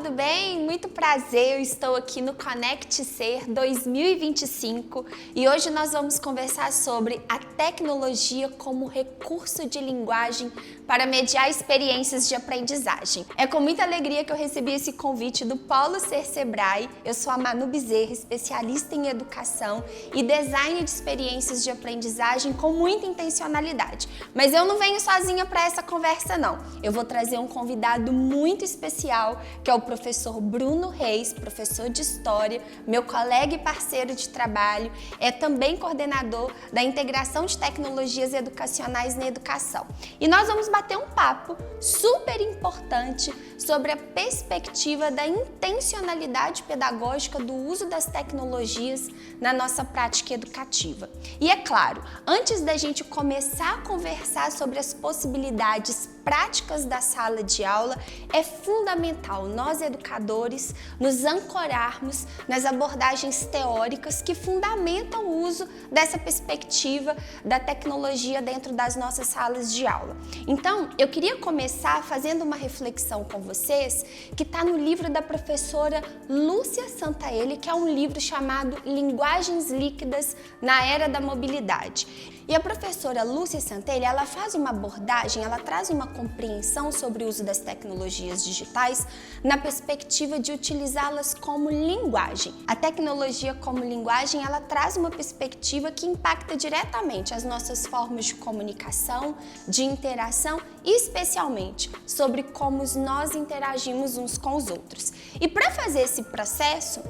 tudo bem? Muito prazer, eu estou aqui no Conect Ser 2025 e hoje nós vamos conversar sobre a tecnologia como recurso de linguagem para mediar experiências de aprendizagem. É com muita alegria que eu recebi esse convite do Polo Ser Sebrae. Eu sou a Manu Bezerra, especialista em educação e design de experiências de aprendizagem com muita intencionalidade. Mas eu não venho sozinha para essa conversa não. Eu vou trazer um convidado muito especial, que é o professor Bruno Reis, professor de História, meu colega e parceiro de trabalho, é também coordenador da integração de tecnologias educacionais na educação. E nós vamos bater um papo super importante sobre a perspectiva da intencionalidade pedagógica do uso das tecnologias na nossa prática educativa. E é claro, antes da gente começar a conversar sobre as possibilidades práticas da sala de aula, é fundamental nós educadores nos ancorarmos nas abordagens teóricas que fundamentam o uso dessa perspectiva da tecnologia dentro das nossas salas de aula. Então, eu queria começar fazendo uma reflexão com vocês que está no livro da professora Lúcia Santaelle, que é um livro chamado Linguagens Líquidas na Era da Mobilidade. E a professora Lúcia Santaelle, ela faz uma abordagem, ela traz uma compreensão sobre o uso das tecnologias digitais na perspectiva de utilizá-las como linguagem. A tecnologia como linguagem, ela traz uma perspectiva que impacta diretamente as nossas formas de comunicação, de interação e especialmente sobre como nós interagimos uns com os outros. E para fazer esse processo,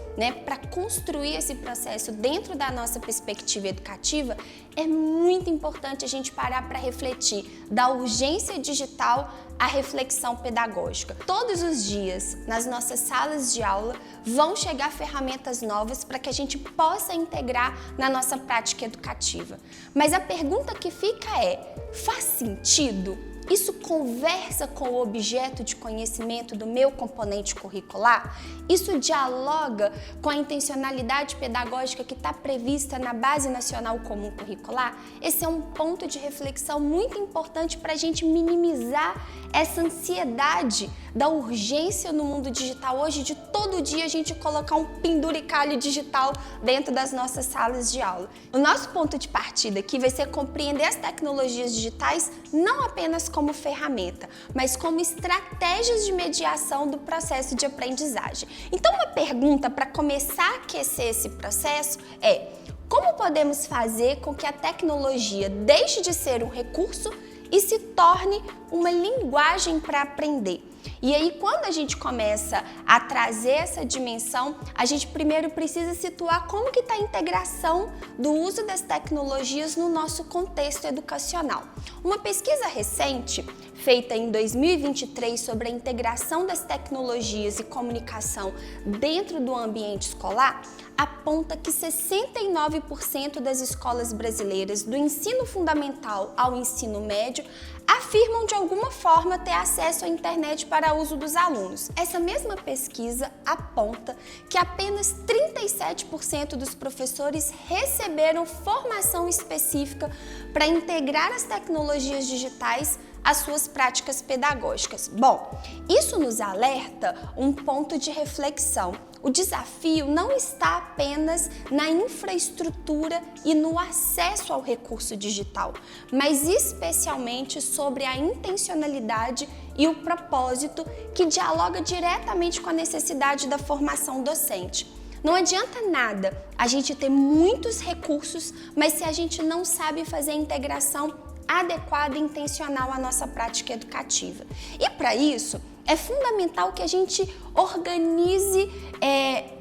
para construir esse processo dentro da nossa perspectiva educativa, é muito importante a gente parar para refletir da urgência digital à reflexão pedagógica. Todos os dias, nas nossas salas de aula, vão chegar ferramentas novas para que a gente possa integrar na nossa prática educativa. Mas a pergunta que fica é: faz sentido? Isso conversa com o objeto de conhecimento do meu componente curricular? Isso dialoga com a intencionalidade pedagógica que está prevista na Base Nacional Comum Curricular? Esse é um ponto de reflexão muito importante para a gente minimizar essa ansiedade da urgência no mundo digital hoje, de todo dia a gente colocar um penduricalho digital dentro das nossas salas de aula. O nosso ponto de partida aqui vai ser compreender as tecnologias digitais não apenas como ferramenta, mas como estratégias de mediação do processo de aprendizagem. Então, uma pergunta para começar a aquecer esse processo é: como podemos fazer com que a tecnologia deixe de ser um recurso e se torne uma linguagem para aprender? E aí, quando a gente começa a trazer essa dimensão, a gente primeiro precisa situar como que está a integração do uso das tecnologias no nosso contexto educacional. Uma pesquisa recente, feita em 2023 sobre a integração das tecnologias e comunicação dentro do ambiente escolar, aponta que 69% das escolas brasileiras, do ensino fundamental ao ensino médio, afirmam de alguma forma ter acesso à internet para uso dos alunos. Essa mesma pesquisa aponta que apenas 37% dos professores receberam formação específica para integrar as tecnologias digitais às suas práticas pedagógicas. Bom, isso nos alerta um ponto de reflexão. O desafio não está apenas na infraestrutura e no acesso ao recurso digital, mas especialmente sobre a intencionalidade e o propósito que dialoga diretamente com a necessidade da formação docente. Não adianta nada a gente ter muitos recursos, mas se a gente não sabe fazer a integração adequada e intencional à nossa prática educativa. E para isso, é fundamental que a gente organize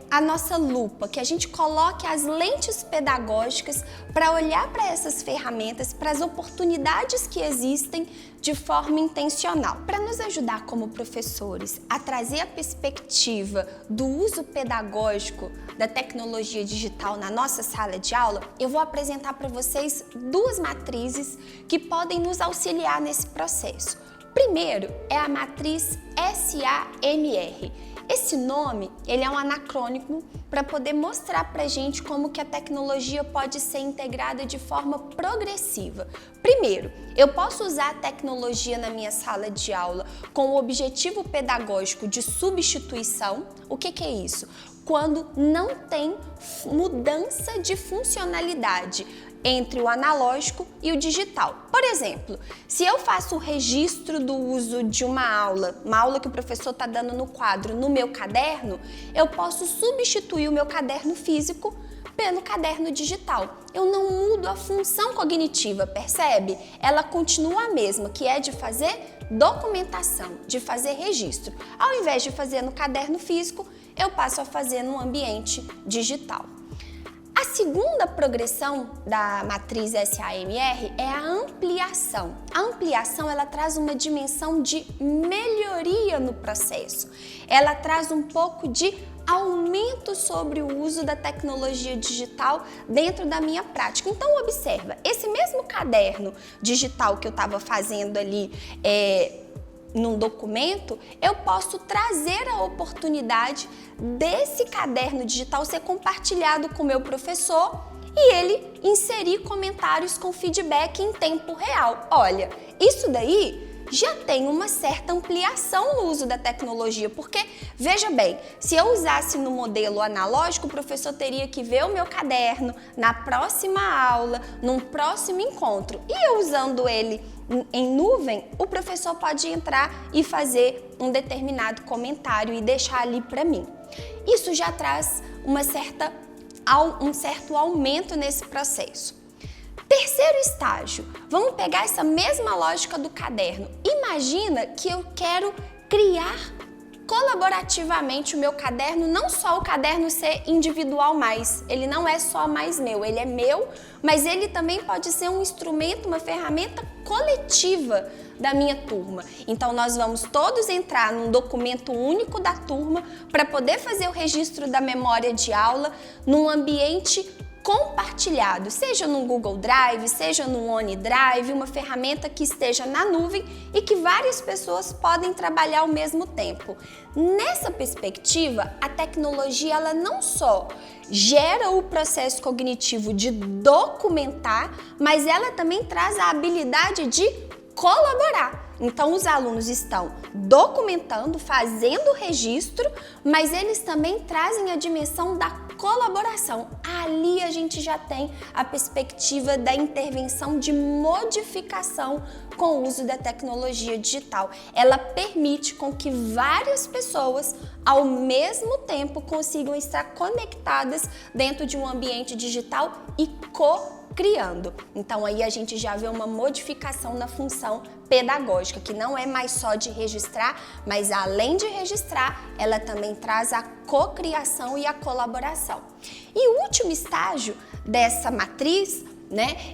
a nossa lupa, que a gente coloque as lentes pedagógicas para olhar para essas ferramentas, para as oportunidades que existem de forma intencional. Para nos ajudar como professores a trazer a perspectiva do uso pedagógico da tecnologia digital na nossa sala de aula, eu vou apresentar para vocês duas matrizes que podem nos auxiliar nesse processo. Primeiro é a matriz SAMR. Esse nome, ele é um anacrônico para poder mostrar pra gente como que a tecnologia pode ser integrada de forma progressiva. Primeiro, eu posso usar a tecnologia na minha sala de aula com o objetivo pedagógico de substituição. O que é isso? Quando não tem mudança de funcionalidade entre o analógico e o digital. Por exemplo, se eu faço o registro do uso de uma aula que o professor está dando no quadro, no meu caderno, eu posso substituir o meu caderno físico pelo caderno digital. Eu não mudo a função cognitiva, percebe? Ela continua a mesma, que é de fazer documentação, de fazer registro. Ao invés de fazer no caderno físico, eu passo a fazer no ambiente digital. A segunda progressão da matriz SAMR é a ampliação. A ampliação, ela traz uma dimensão de melhoria no processo. Ela traz um pouco de aumento sobre o uso da tecnologia digital dentro da minha prática. Então, observa, esse mesmo caderno digital que eu estava fazendo ali num documento, eu posso trazer a oportunidade desse caderno digital ser compartilhado com o meu professor e ele inserir comentários com feedback em tempo real. Olha, isso daí já tem uma certa ampliação no uso da tecnologia, porque, veja bem, se eu usasse no modelo analógico, o professor teria que ver o meu caderno na próxima aula, num próximo encontro. E eu usando ele em nuvem, o professor pode entrar e fazer um determinado comentário e deixar ali para mim. Isso já traz um certo aumento nesse processo. Terceiro estágio, vamos pegar essa mesma lógica do caderno. Imagina que eu quero criar colaborativamente o meu caderno, não só o caderno ser individual mais, ele não é só mais meu, ele é meu, mas ele também pode ser um instrumento, uma ferramenta coletiva da minha turma. Então nós vamos todos entrar num documento único da turma para poder fazer o registro da memória de aula num ambiente compartilhado, seja no Google Drive, seja no OneDrive, uma ferramenta que esteja na nuvem e que várias pessoas podem trabalhar ao mesmo tempo. Nessa perspectiva, a tecnologia ela não só gera o processo cognitivo de documentar, mas ela também traz a habilidade de colaborar. Então, os alunos estão documentando, fazendo o registro, mas eles também trazem a dimensão da colaboração. Ali a gente já tem a perspectiva da intervenção de modificação com o uso da tecnologia digital. Ela permite com que várias pessoas ao mesmo tempo consigam estar conectadas dentro de um ambiente digital e co-criando. Então aí a gente já vê uma modificação na função pedagógica, que não é mais só de registrar, mas além de registrar, ela também traz a cocriação e a colaboração. E o último estágio dessa matriz,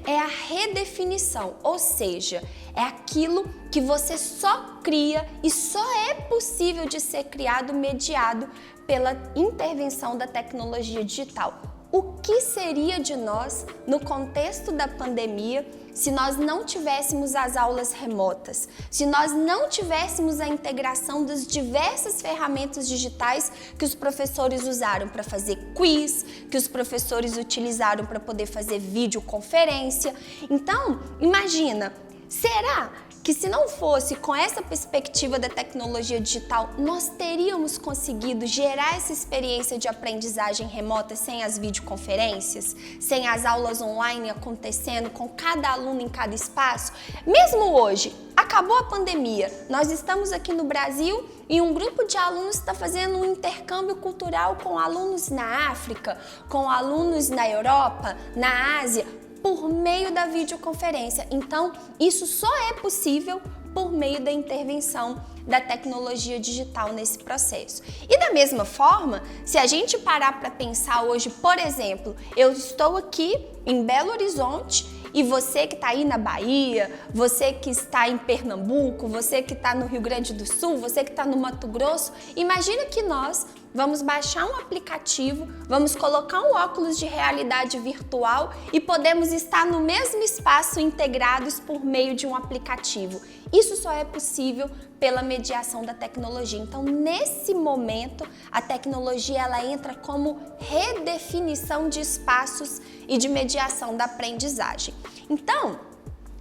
é a redefinição, ou seja, é aquilo que você só cria e só é possível de ser criado mediado pela intervenção da tecnologia digital. O que seria de nós no contexto da pandemia se nós não tivéssemos as aulas remotas, se nós não tivéssemos a integração das diversas ferramentas digitais que os professores usaram para fazer quiz, que os professores utilizaram para poder fazer videoconferência? Então, imagina, será que se não fosse com essa perspectiva da tecnologia digital, nós teríamos conseguido gerar essa experiência de aprendizagem remota sem as videoconferências, sem as aulas online acontecendo com cada aluno em cada espaço? Mesmo hoje, acabou a pandemia, nós estamos aqui no Brasil e um grupo de alunos está fazendo um intercâmbio cultural com alunos na África, com alunos na Europa, na Ásia, por meio da videoconferência. Então, isso só é possível por meio da intervenção da tecnologia digital nesse processo. E da mesma forma, se a gente parar para pensar hoje, por exemplo, eu estou aqui em Belo Horizonte e você que está aí na Bahia, você que está em Pernambuco, você que está no Rio Grande do Sul, você que está no Mato Grosso, imagina que nós vamos baixar um aplicativo, vamos colocar um óculos de realidade virtual e podemos estar no mesmo espaço integrados por meio de um aplicativo. Isso só é possível pela mediação da tecnologia. Então, nesse momento, a tecnologia ela entra como redefinição de espaços e de mediação da aprendizagem. Então,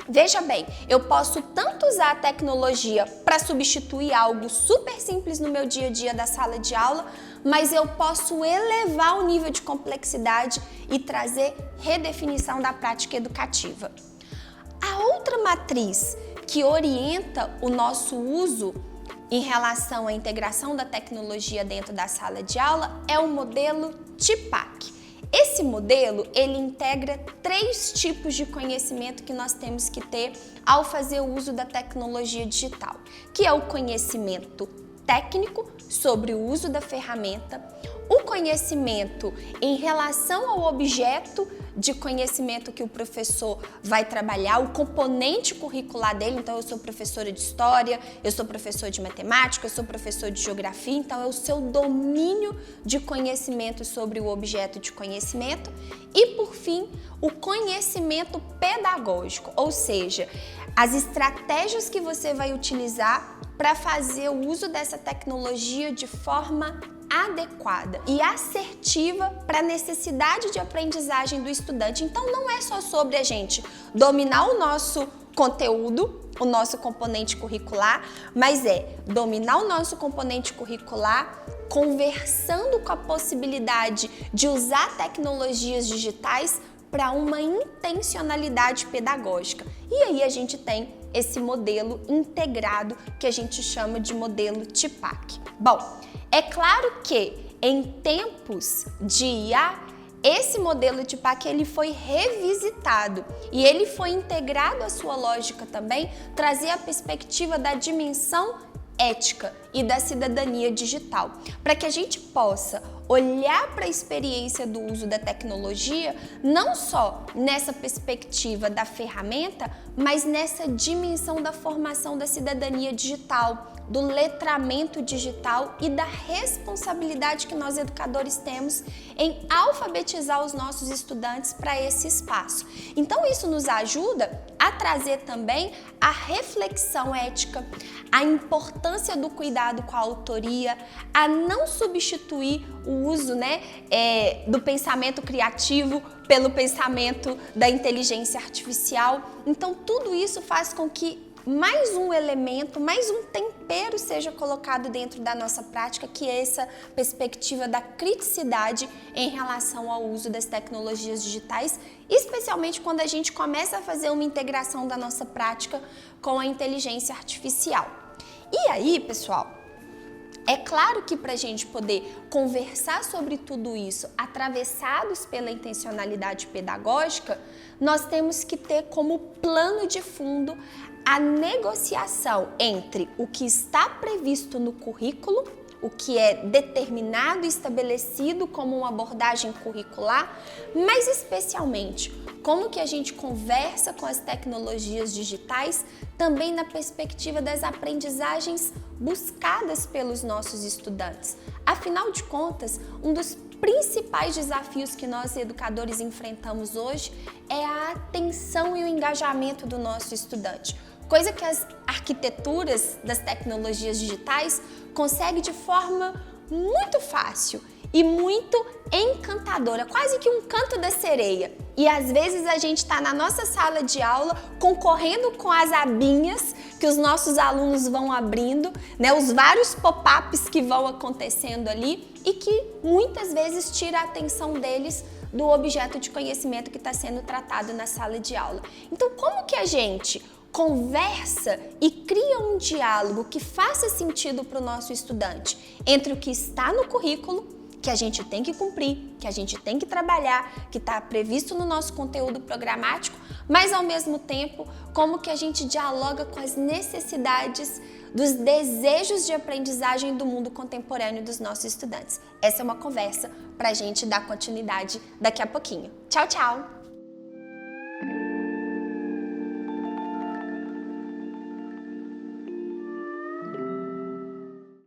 veja bem, eu posso tanto usar a tecnologia para substituir algo super simples no meu dia a dia da sala de aula, mas eu posso elevar o nível de complexidade e trazer redefinição da prática educativa. A outra matriz que orienta o nosso uso em relação à integração da tecnologia dentro da sala de aula é o modelo TIPAC. Esse modelo, ele integra 3 tipos de conhecimento que nós temos que ter ao fazer o uso da tecnologia digital, que é o conhecimento técnico sobre o uso da ferramenta, o conhecimento em relação ao objeto de conhecimento que o professor vai trabalhar, o componente curricular dele. Então, eu sou professora de história, eu sou professor de matemática, eu sou professor de geografia, então é o seu domínio de conhecimento sobre o objeto de conhecimento. E, por fim, o conhecimento pedagógico, ou seja, as estratégias que você vai utilizar para fazer o uso dessa tecnologia de forma adequada e assertiva para a necessidade de aprendizagem do estudante. Então, não é só sobre a gente dominar o nosso conteúdo, o nosso componente curricular, mas é dominar o nosso componente curricular conversando com a possibilidade de usar tecnologias digitais para uma intencionalidade pedagógica. E aí a gente tem esse modelo integrado que a gente chama de modelo TIPAC. Bom, é claro que em tempos de IA, esse modelo TIPAC ele foi revisitado e ele foi integrado à sua lógica também, trazer a perspectiva da dimensão ética e da cidadania digital, para que a gente possa olhar para a experiência do uso da tecnologia não só nessa perspectiva da ferramenta, mas nessa dimensão da formação da cidadania digital, do letramento digital e da responsabilidade que nós educadores temos em alfabetizar os nossos estudantes para esse espaço. Então isso nos ajuda a trazer também a reflexão ética, a importância do cuidado com a autoria, a não substituir o uso do pensamento criativo pelo pensamento da inteligência artificial. Então tudo isso faz com que mais um elemento, mais um tempero seja colocado dentro da nossa prática, que é essa perspectiva da criticidade em relação ao uso das tecnologias digitais, especialmente quando a gente começa a fazer uma integração da nossa prática com a inteligência artificial. E aí, pessoal, é claro que para a gente poder conversar sobre tudo isso, atravessados pela intencionalidade pedagógica, nós temos que ter como plano de fundo a negociação entre o que está previsto no currículo, o que é determinado e estabelecido como uma abordagem curricular, mas especialmente como que a gente conversa com as tecnologias digitais também na perspectiva das aprendizagens buscadas pelos nossos estudantes. Afinal de contas, um dos principais desafios que nós educadores enfrentamos hoje é a atenção e o engajamento do nosso estudante. Coisa que as arquiteturas das tecnologias digitais conseguem de forma muito fácil e muito encantadora, quase que um canto da sereia. E às vezes a gente está na nossa sala de aula concorrendo com as abinhas que os nossos alunos vão abrindo, os vários pop-ups que vão acontecendo ali e que muitas vezes tira a atenção deles do objeto de conhecimento que está sendo tratado na sala de aula. Então, como que a gente conversa e cria um diálogo que faça sentido para o nosso estudante entre o que está no currículo, que a gente tem que cumprir, que a gente tem que trabalhar, que está previsto no nosso conteúdo programático, mas ao mesmo tempo, como que a gente dialoga com as necessidades dos desejos de aprendizagem do mundo contemporâneo dos nossos estudantes. Essa é uma conversa para a gente dar continuidade daqui a pouquinho. Tchau, tchau!